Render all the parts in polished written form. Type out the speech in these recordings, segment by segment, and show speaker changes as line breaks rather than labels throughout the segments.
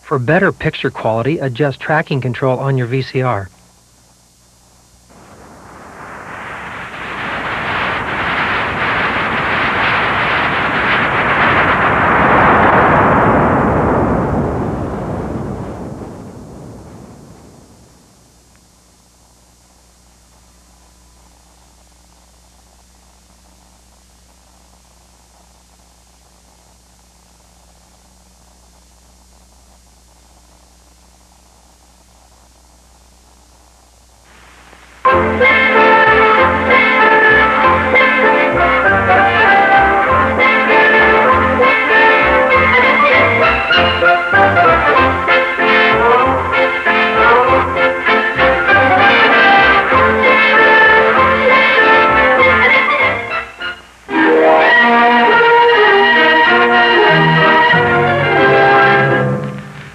For better picture quality, adjust tracking control on your VCR.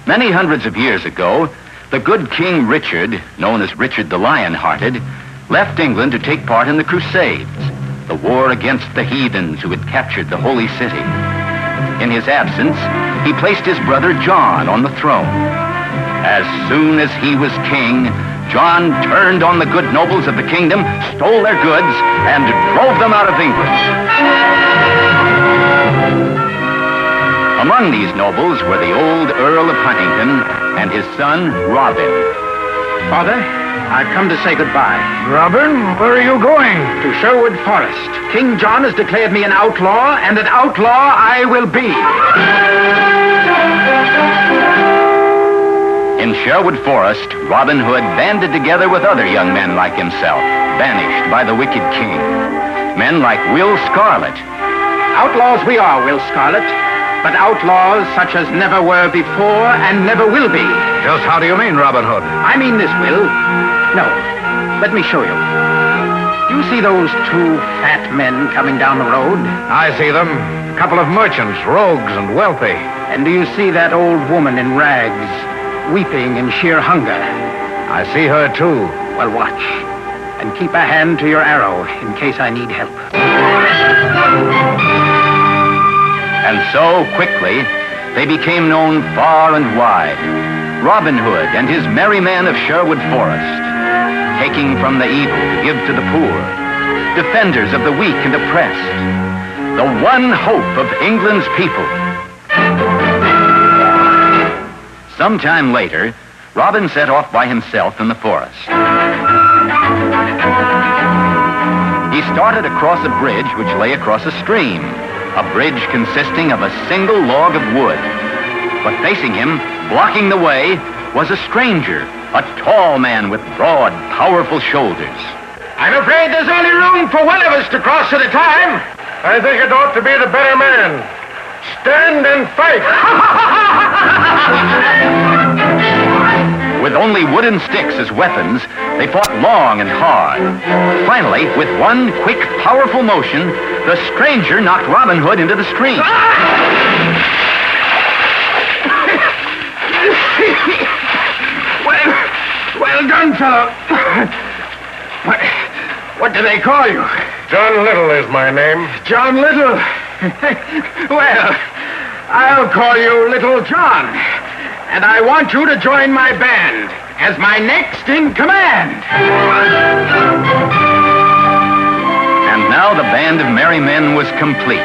Many hundreds of years ago, the good King Richard, known as Richard the Lion-Hearted, left England to take part in the Crusades, the war against the heathens who had captured the Holy City. In his absence, he placed his brother John on the throne. As soon as he was king, John turned on the good nobles of the kingdom, stole their goods, and drove them out of England. Among these nobles were the old Earl of Huntingdon and his son, Robin.
Father, I've come to say goodbye.
Robin, where are you going?
To Sherwood Forest. King John has declared me an outlaw, and an outlaw I will be.
In Sherwood Forest, Robin Hood banded together with other young men like himself, banished by the wicked king. Men like Will Scarlet.
Outlaws we are, Will Scarlet. But outlaws such as never were before and never will be.
Just how do you mean, Robin Hood?
I mean this, Will. No, let me show you. Do you see those two fat men coming down the road?
I see them. A couple of merchants, rogues and wealthy.
And do you see that old woman in rags, weeping in sheer hunger?
I see her, too.
Well, watch. And keep a hand to your arrow in case I need help.
And so, quickly, they became known far and wide. Robin Hood and his merry men of Sherwood Forest, taking from the evil to give to the poor, defenders of the weak and oppressed, the one hope of England's people. Sometime later, Robin set off by himself in the forest. He started across a bridge which lay across a stream. A bridge consisting of a single log of wood. But facing him, blocking the way, was a stranger, a tall man with broad, powerful shoulders.
I'm afraid there's only room for one of us to cross at a time. I think it ought to be the better man. Stand and fight.
With only wooden sticks as weapons, they fought long and hard. Finally, with one quick, powerful motion, the stranger knocked Robin Hood into the stream.
Well done, fellow. What do they call you? John Little is my name. John Little? Well, I'll call you Little John. And I want you to join my band as my next in command.
And now the band of merry men was complete.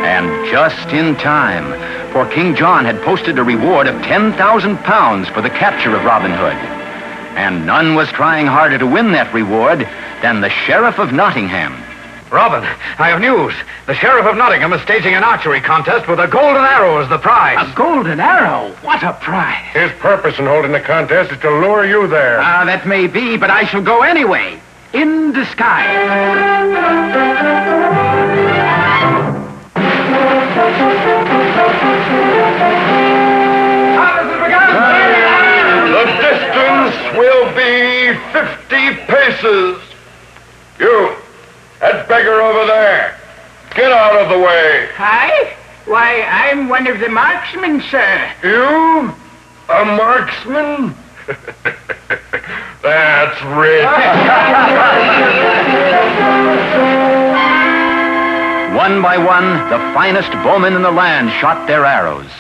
And just in time, for King John had posted a reward of 10,000 pounds for the capture of Robin Hood. And none was trying harder to win that reward than the Sheriff of Nottingham.
Robin, I have news. The Sheriff of Nottingham is staging an archery contest with a golden arrow as the prize.
A golden arrow? What a prize.
His purpose in holding the contest is to lure you there.
That may be, but I shall go anyway. In disguise.
How does it begin?
The distance will be 50 paces. You, that beggar over there, get out of the way.
I? Why, I'm one of the marksmen, sir.
You? A marksman? That's rich.
One by one, the finest bowmen in the land shot their arrows.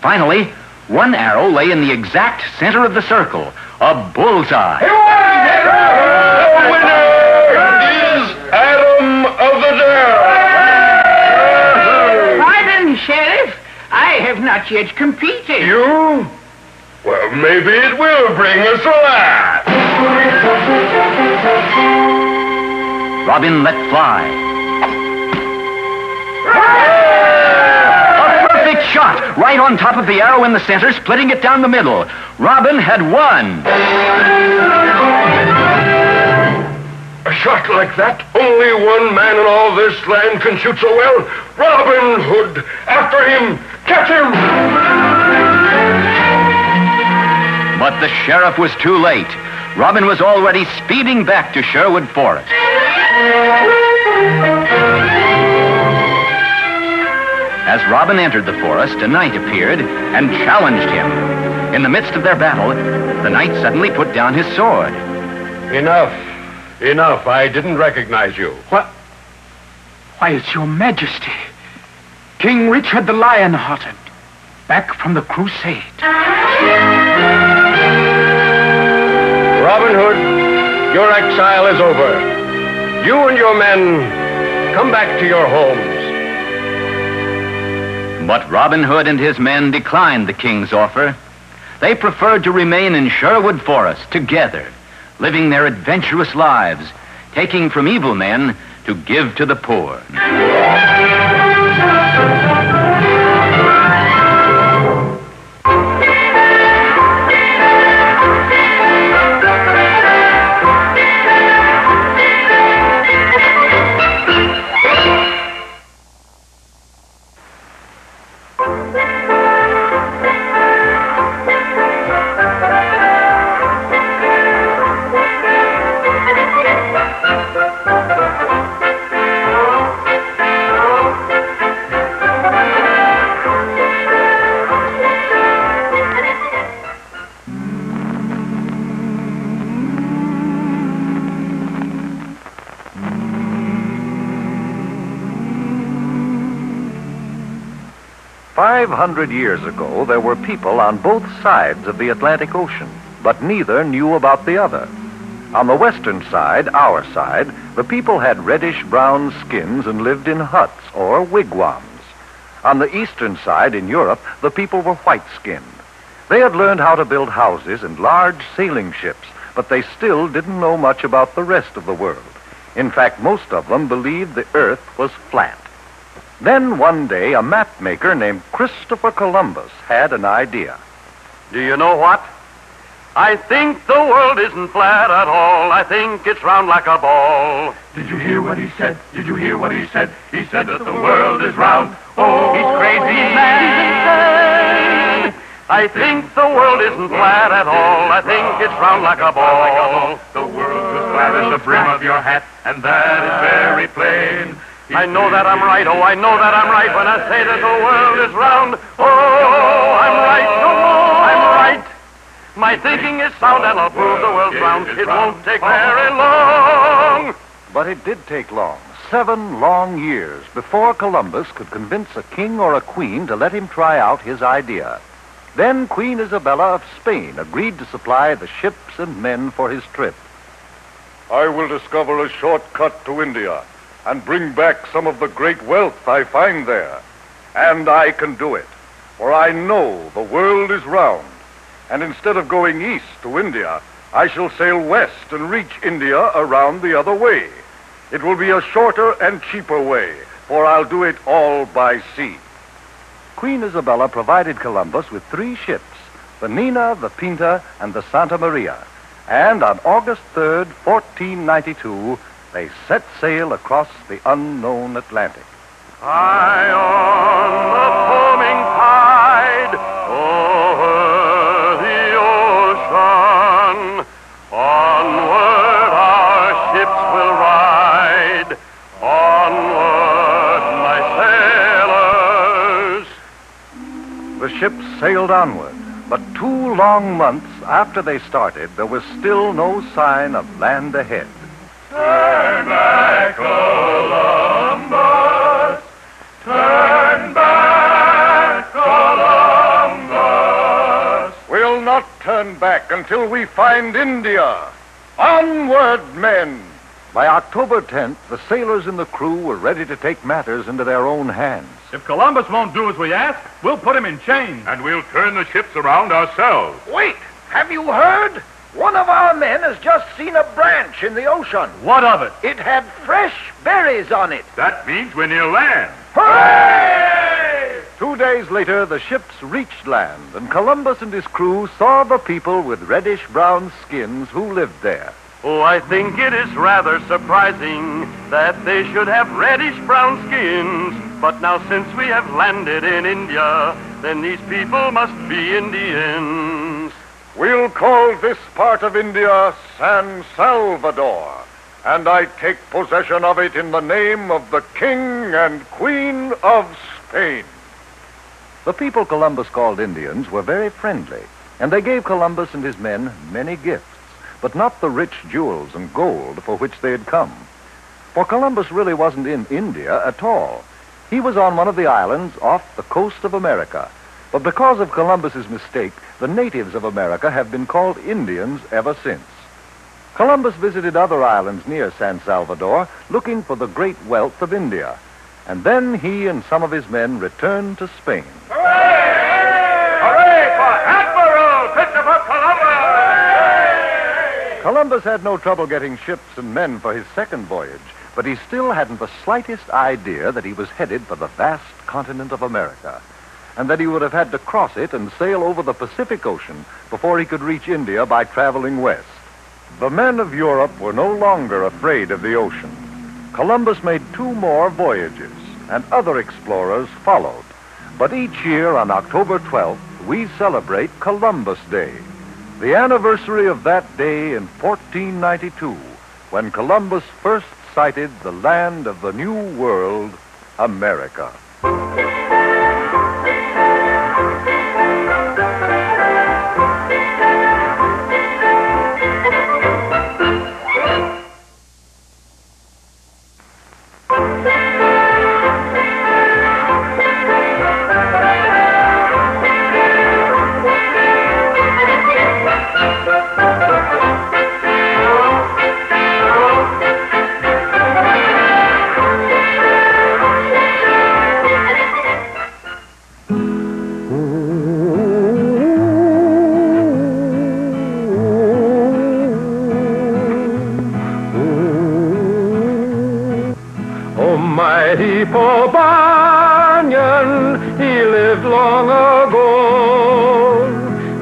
Finally, one arrow lay in the exact center of the circle, a bullseye.
The winner is Adam of the Dell.
Pardon, Sheriff. I have not yet competed.
You? Well, maybe it will bring us a laugh.
Robin let fly. A perfect shot, right on top of the arrow in the center, splitting it down the middle. Robin had won.
A shot like that, only one man in all this land can shoot so well. Robin Hood, after him, catch him!
But the sheriff was too late. Robin was already speeding back to Sherwood Forest. As Robin entered the forest, a knight appeared and challenged him. In the midst of their battle, the knight suddenly put down his sword.
Enough. I didn't recognize you.
What? Why, it's your majesty. King Richard the Lion-Hearted, back from the crusade.
Robin Hood, your exile is over. You and your men, come back to your homes.
But Robin Hood and his men declined the king's offer. They preferred to remain in Sherwood Forest together, living their adventurous lives, taking from evil men to give to the poor.
500 years ago, there were people on both sides of the Atlantic Ocean, but neither knew about the other. On the western side, our side, the people had reddish-brown skins and lived in huts or wigwams. On the eastern side, in Europe, the people were white-skinned. They had learned how to build houses and large sailing ships, but they still didn't know much about the rest of the world. In fact, most of them believed the earth was flat. Then one day, a map maker named Christopher Columbus had an idea.
Do you know what? I think the world isn't flat at all. I think it's round like a ball.
Did you hear what he said? Did you hear what he said? He said that the world is round. Oh,
He's crazy, man. I think the world isn't flat at all. I think it's round like a ball.
the world's as flat as the brim of your hat, and that is very plain.
I know that I'm right. Oh, I know that I'm right when I say that the world is round. Oh, I'm right. Oh, I'm right. My thinking is sound, and I'll prove the world's round. It won't take very long.
But it did take long, 7 long years, before Columbus could convince a king or a queen to let him try out his idea. Then Queen Isabella of Spain agreed to supply the ships and men for his trip.
I will discover a shortcut to India and bring back some of the great wealth I find there. And I can do it, for I know the world is round. And instead of going east to India, I shall sail west and reach India around the other way. It will be a shorter and cheaper way, for I'll do it all by sea.
Queen Isabella provided Columbus with 3 ships, the Nina, the Pinta, and the Santa Maria. And on August 3rd, 1492, they set sail across the unknown Atlantic.
High on the foaming tide, over the ocean, onward our ships will ride, onward, my sailors.
The ships sailed onward, but 2 long months after they started, there was still no sign of land ahead.
Turn back, Columbus. Turn back, Columbus.
not turn back until we find India. Onward, men!
By October 10th, the sailors and the crew were ready to take matters into their own hands.
If Columbus won't do as we ask, we'll put him in chains.
And we'll turn the ships around ourselves.
Wait! Have you heard? One of our men has just seen a branch in the ocean.
What of it?
It had fresh berries on it.
That means we're near land.
Hooray!
2 days later, the ships reached land, and Columbus and his crew saw the people with reddish-brown skins who lived there.
Oh, I think it is rather surprising that they should have reddish-brown skins. But now since we have landed in India, then these people must be Indians.
We'll call this part of India San Salvador, and I take possession of it in the name of the King and Queen of Spain.
The people Columbus called Indians were very friendly, and they gave Columbus and his men many gifts, but not the rich jewels and gold for which they had come. For Columbus really wasn't in India at all. He was on one of the islands off the coast of America. But because of Columbus's mistake, the natives of America have been called Indians ever since. Columbus visited other islands near San Salvador, looking for the great wealth of India. And then he and some of his men returned to Spain.
Hooray! Hooray for Admiral Christopher Columbus!
Columbus had no trouble getting ships and men for his second voyage, but he still hadn't the slightest idea that he was headed for the vast continent of America, and that he would have had to cross it and sail over the Pacific Ocean before he could reach India by traveling west. The men of Europe were no longer afraid of the ocean. Columbus made 2 more voyages, and other explorers followed. But each year on October 12th, we celebrate Columbus Day, the anniversary of that day in 1492, when Columbus first sighted the land of the New World, America.
Mighty Paul Bunyan, he lived long ago.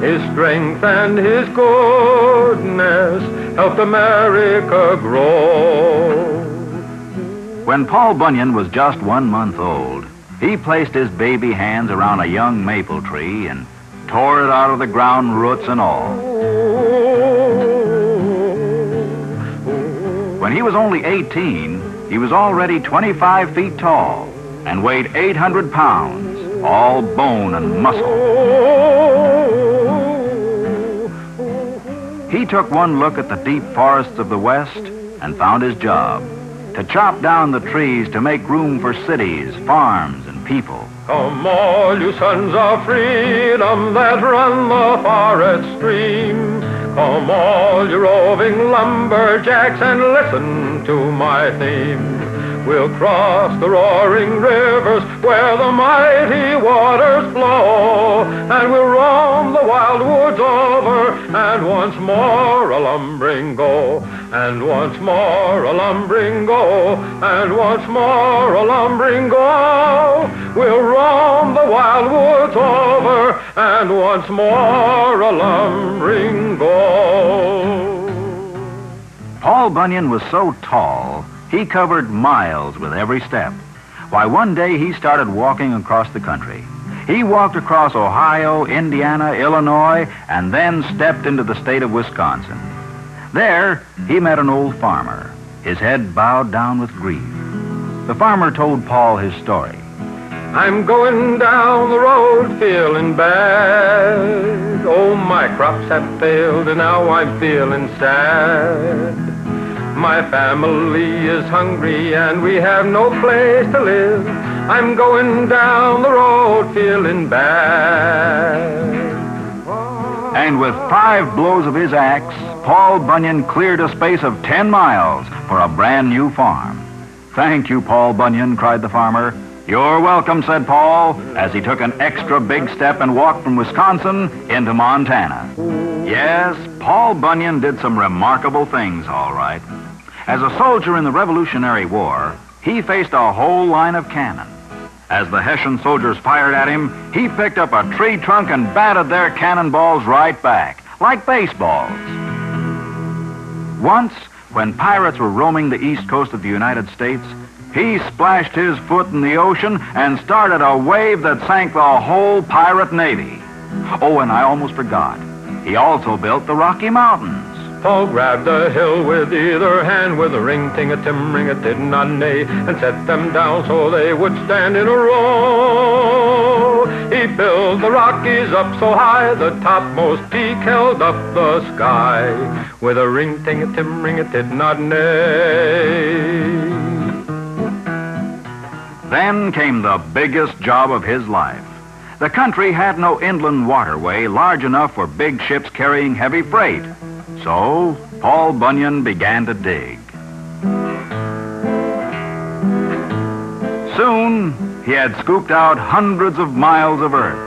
His strength and his goodness helped America grow.
When Paul Bunyan was just 1 month old, he placed his baby hands around a young maple tree and tore it out of the ground, roots and all. When he was only 18, he was already 25 feet tall and weighed 800 pounds, all bone and muscle. He took one look at the deep forests of the West and found his job, to chop down the trees to make room for cities, farms, and people.
Come all you sons of freedom that run the forest stream. Come all you roving lumberjacks and listen to my theme. We'll cross the roaring rivers where the mighty waters flow, and we'll roam the wild woods over, and once more a lumbering go, and once more a lumbering go, and once more a lumbering go. We'll roam the wild woods over, and once more a lumbering go.
Paul Bunyan was so tall, he covered miles with every step. Why, one day he started walking across the country. He walked across Ohio, Indiana, Illinois, and then stepped into the state of Wisconsin. There, he met an old farmer, his head bowed down with grief. The farmer told Paul his story.
I'm going down the road feeling bad. Oh, my crops have failed and now I'm feeling sad. My family is hungry and we have no place to live. I'm going down the road feeling bad.
And with 5 blows of his axe, Paul Bunyan cleared a space of 10 miles for a brand new farm. "Thank you, Paul Bunyan," cried the farmer. "You're welcome," said Paul, as he took an extra big step and walked from Wisconsin into Montana. Yes, Paul Bunyan did some remarkable things, all right. As a soldier in the Revolutionary War, he faced a whole line of cannon. As the Hessian soldiers fired at him, he picked up a tree trunk and batted their cannonballs right back, like baseballs. Once, when pirates were roaming the east coast of the United States, he splashed his foot in the ocean and started a wave that sank the whole pirate navy. Oh, and I almost forgot. He also built the Rocky Mountains.
Paul grabbed a hill with either hand, with a ring-ting-a-tim-ring-a-tid-not-nay, and set them down so they would stand in a row. He built the Rockies up so high, the topmost peak held up the sky, with a ring-ting-a-tim-ring-a-tid-not-nay.
Then came the biggest job of his life. The country had no inland waterway large enough for big ships carrying heavy freight. So, Paul Bunyan began to dig. Soon, he had scooped out hundreds of miles of earth.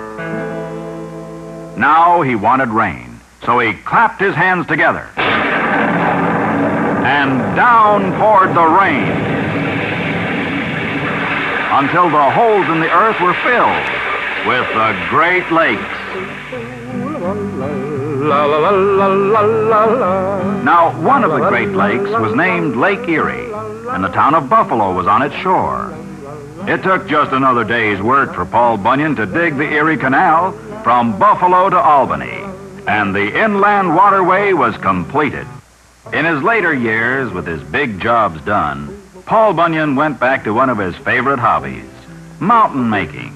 Now he wanted rain, so he clapped his hands together. And down poured the rain, until the holes in the earth were filled with the Great Lakes. Now, one of the Great Lakes was named Lake Erie, and the town of Buffalo was on its shore. It took just another day's work for Paul Bunyan to dig the Erie Canal from Buffalo to Albany, and the inland waterway was completed. In his later years, with his big jobs done, Paul Bunyan went back to one of his favorite hobbies, mountain making.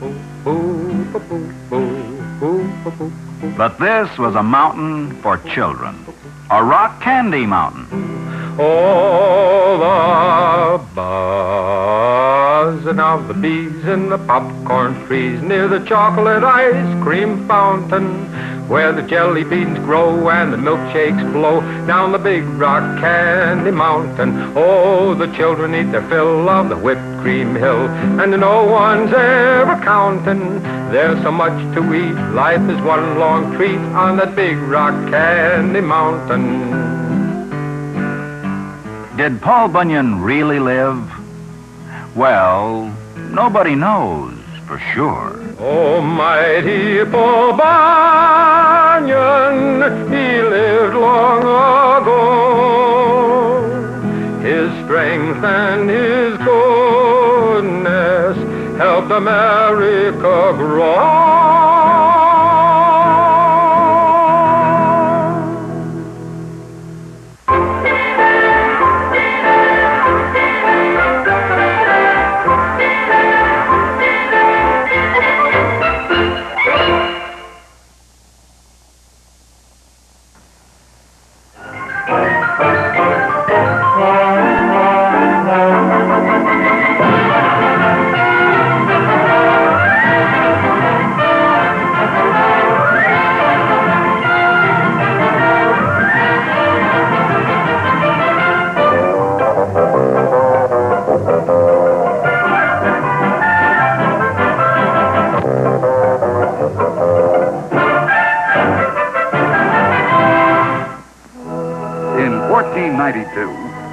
But this was a mountain for children, a rock candy mountain.
Oh, the buzzing of the bees in the popcorn trees near the chocolate ice cream fountain, where the jelly beans grow and the milkshakes flow down the big rock candy mountain. Oh, the children eat their fill of the whipped cream hill, and no one's ever counting. There's so much to eat, life is one long treat on that big rock candy mountain.
Did Paul Bunyan really live? Well, nobody knows for sure.
Oh, mighty Paul Bunyan, he lived long ago. His strength and his goodness helped America grow.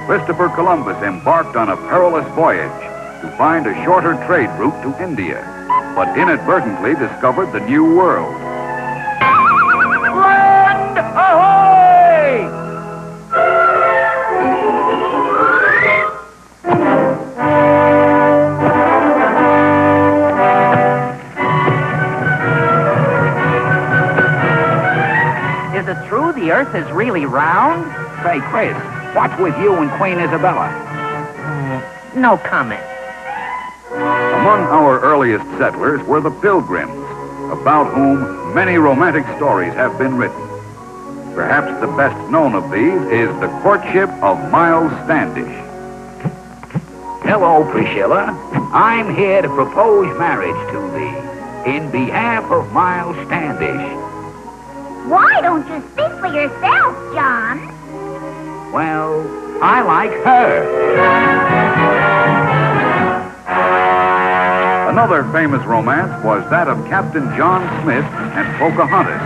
Christopher Columbus embarked on a perilous voyage to find a shorter trade route to India, but inadvertently discovered the New World.
Land ahoy!
Is it true the Earth is really round?
Say, Chris, what's with you and Queen Isabella?
No comment.
Among our earliest settlers were the Pilgrims, about whom many romantic stories have been written. Perhaps the best known of these is the courtship of Miles Standish.
Hello, Priscilla. I'm here to propose marriage to thee in behalf of Miles Standish.
Why don't you speak for yourself, John?
Well, I like her.
Another famous romance was that of Captain John Smith and Pocahontas.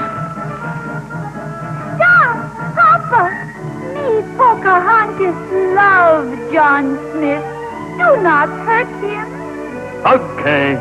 John, Papa, me, Pocahontas, love John Smith. Do not hurt him.
Okay.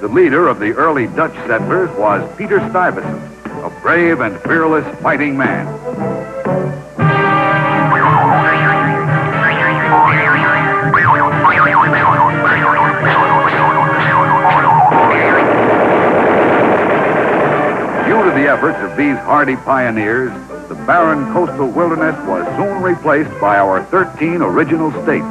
The leader of the early Dutch settlers was Peter Stuyvesant, a brave and fearless fighting man. Due to the efforts of these hardy pioneers, the barren coastal wilderness was soon replaced by our 13 original states.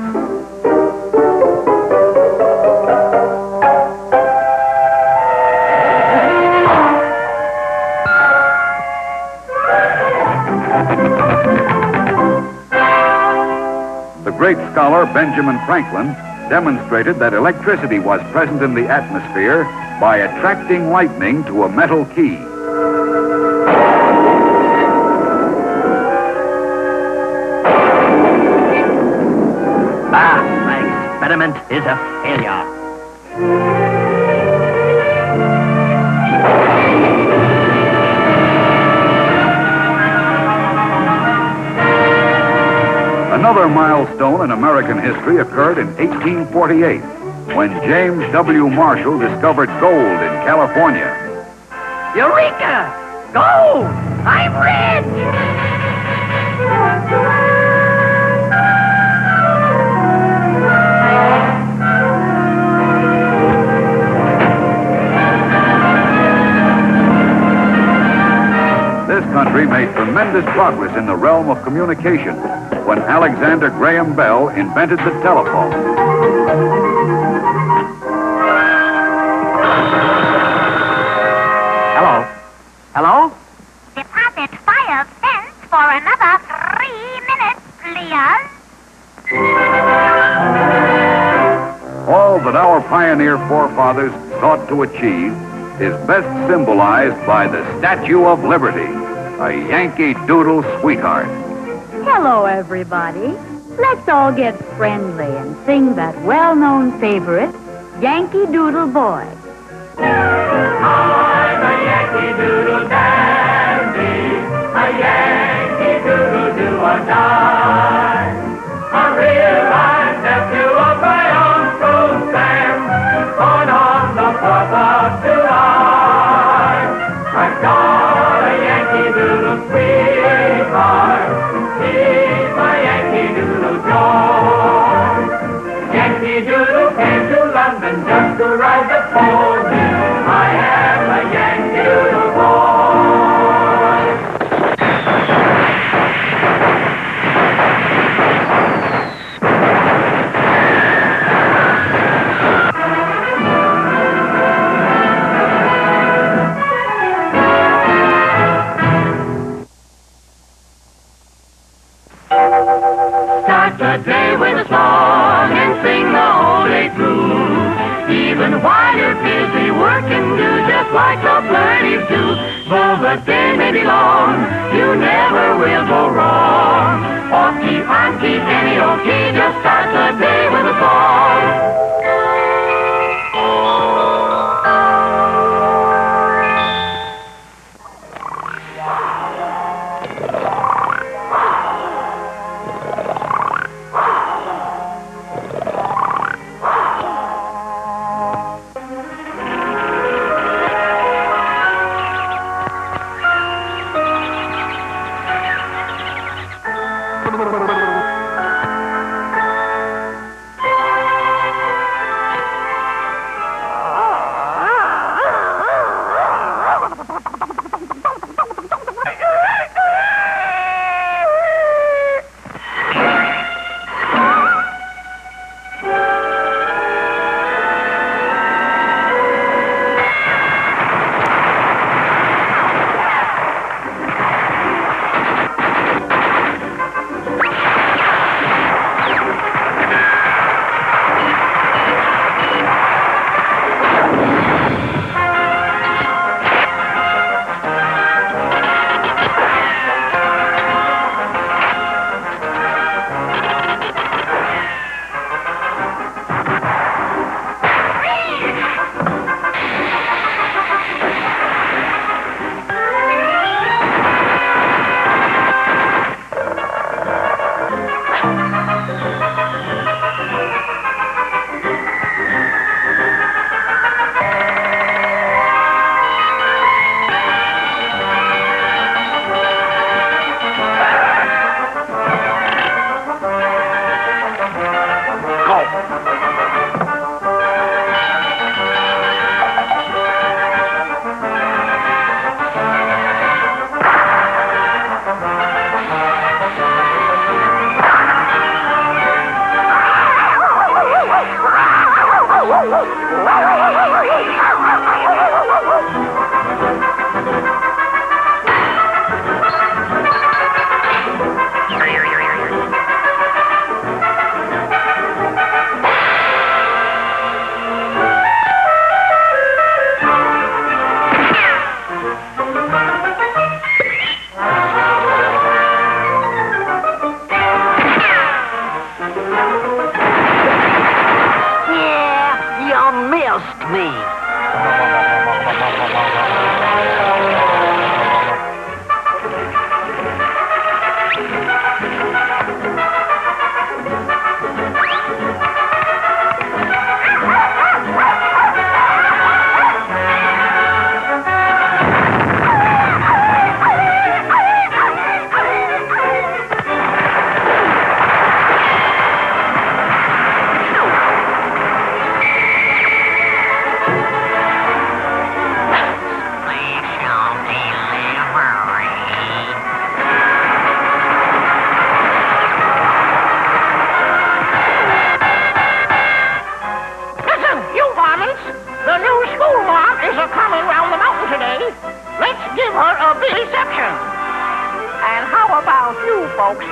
The great scholar Benjamin Franklin demonstrated that electricity was present in the atmosphere by attracting lightning to a metal key.
My experiment is a failure.
Another milestone in American history occurred in 1848 when James W. Marshall discovered gold in California.
Eureka! Gold! I'm rich!
This country made tremendous progress in the realm of communication when Alexander Graham Bell invented the telephone.
Hello? Hello?
Deposit 5 cents for another 3 minutes, please.
All that our pioneer forefathers sought to achieve is best symbolized by the Statue of Liberty, a Yankee Doodle sweetheart.
Hello, everybody. Let's all get friendly and sing that well-known favorite, Yankee Doodle Boy.
I'm a Yankee Doodle dandy, a Yankee Doodle do or die. A real life nephew of my Uncle Sam, born on the 4th of July. I've got a Yankee Doodle sweetheart, he's my Yankee Doodle joy. Yankee Doodle came to London just to ride the pony. I am a Yankee Doodle boy. Start the day with a song and sing the whole day through. Even while you're busy working, do just like the birdies do. Though the day may be long, you never will go wrong. Off key, on key, any old key, just start the day with a song.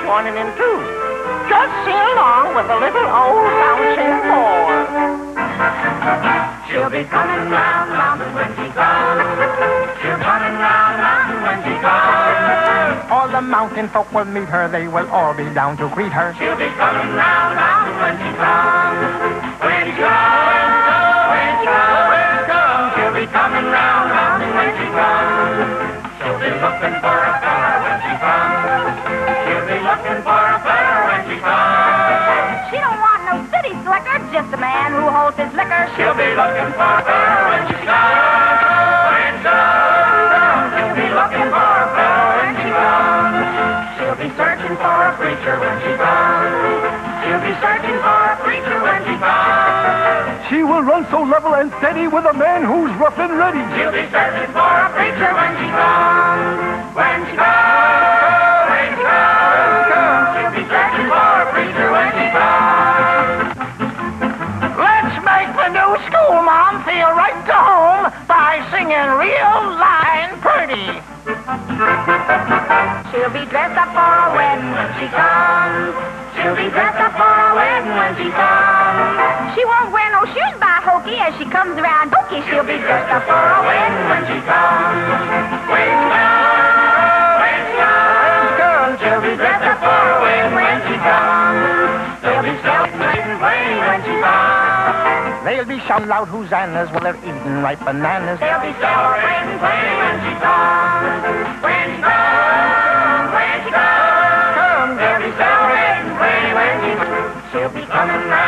Joining in too. Just sing along with a little old bouncing ball.
She'll be coming round the mountain when she comes. She'll coming round the mountain when she comes.
All the mountain folk will meet her. They will all be down to greet her.
She'll be coming round the mountain when she comes. When she comes, when she comes, when she comes. She'll be coming round the mountain when she comes. She'll be looking for a fella when she comes. Looking for a fella when she comes.
She don't want no city slicker, just a man who holds his liquor.
She'll be looking for a fella when she comes. When she comes, she'll be looking for a fella when she comes. She'll be searching for a preacher when she comes. She'll be searching for a preacher when she comes.
She will run so level and steady with a man who's rough and ready.
She'll be searching for a preacher when she comes. When she comes.
Let's make the new school mom feel right to home by singing real line pretty.
She'll be dressed up for a wedding when she comes.
She'll be dressed up for a wedding when she comes.
She won't wear no shoes by hokey as she comes around hokey.
She'll be dressed up for a wedding when she comes. When she comes, when she comes, she'll be dressed up for a wedding when she comes. They'll be celebrating playing when she comes.
They'll be shouting loud hosannas while they're eating ripe bananas.
They'll be celebrating playing when she comes. When she comes, when she comes, they'll be celebrating playing when she comes. She'll be coming round.